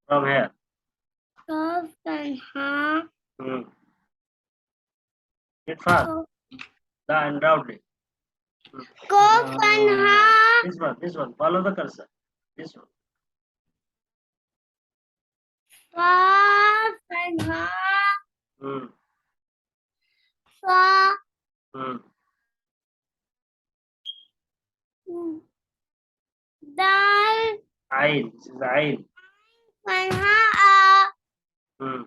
From here. Qaf Tanha. Hmm. Read fast. And loudly. Qaf Tanha. This one. Follow the cursor. This one. Qaf Tanha. Hmm. Fa. Hmm. Dal. Ain. This is Ain. Fanha. Hmm.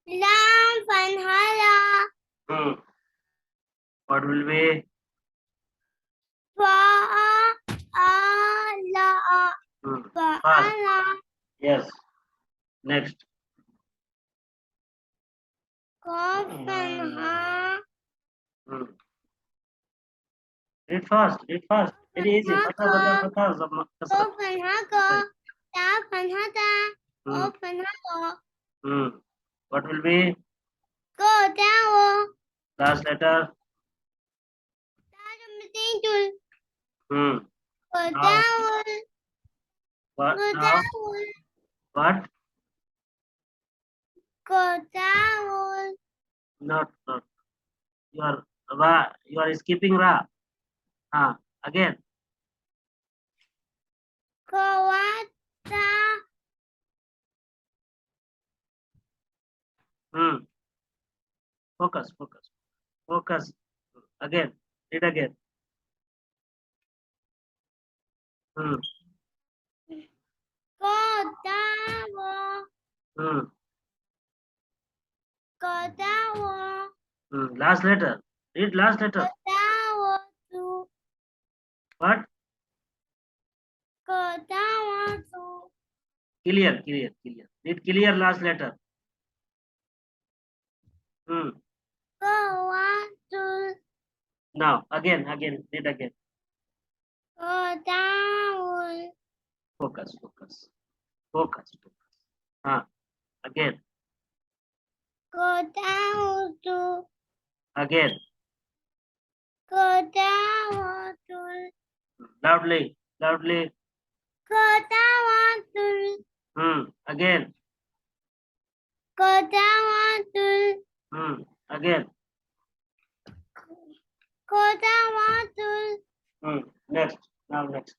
Lam Fanhala. Hmm. What will be? Fa. La. Hmm. Fa. Fast. La. Yes. Next. Qaf Tanha. Hmm. Read fast. Read fast. Very easy. Fatha, fatha, fatha. Kasra. Qaf Tanha. Ko. Ta Fanha ta. Hmm. Qaf Fanha ko. Hmm. What will be? Ko ta wo. Last letter. Ta Tul. Hmm. Ko Now. ta wo. What? Ko ta Now. wo. What? Ko ta wo. Not. You are skipping Ra. Again. Ko wa ta. Hmm. Focus. Again. Read again. Hmm. Ko ta wo. Hmm. Ko ta wo. Hmm. Last letter. Read last Ko letter. ta wo tu. What? Ko ta wo tu. Clear. Read clear last letter. Hmm. Ko wa tu. Now again. Read again. Ko ta wo. Focus. Again. Ko ta wo tu. Again. Ko ta wo tu. Loudly. Ko ta wo tu. Again. Ko ta wo tu. Again. Ko ta wo tu. Next. Now next.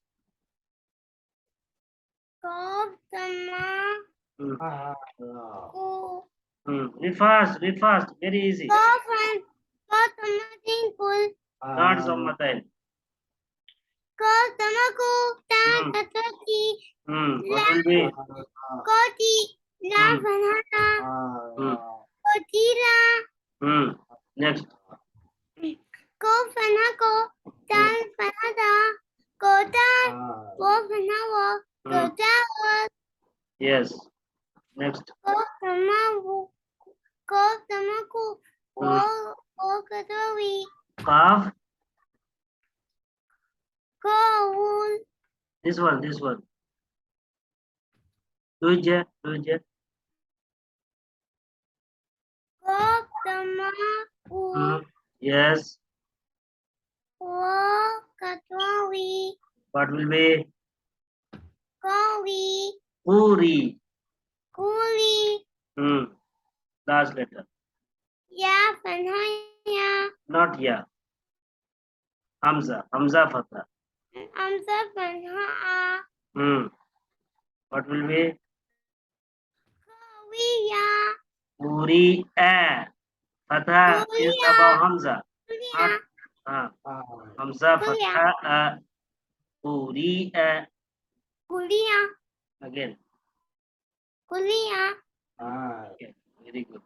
Ko tama. Hmm. Ku. Read fast. Very easy. Ko fan. Ko tama tingkul. Not Sammatain. Ko tama ku. Ta Hmm. tatati. What will be? Ko ti. La Hmm. fanata. Hmm. Ko tira. Next. Ko fanako. Tan fanata. Ko ta. Ko fanawo. Ko ta wo. Yes. Next. Ko tamawu. Ko tamaku. Ko katawi. Calf. Ko wool. This one. Tuje. Ko tamaku. Yes. Ko katawi. What will be? Kowi. Puri. Kuli. Last letter. Ya fanhaya. Not ya. Hamza fatha. Amza fanhaa. What will be? Kowiya. Puri. Fatha is Kuliya. above Hamza. Kuliya. Hamza Kuliya. fatha. Puri. Kuliya. Again. Kuliya. Okay. Very good.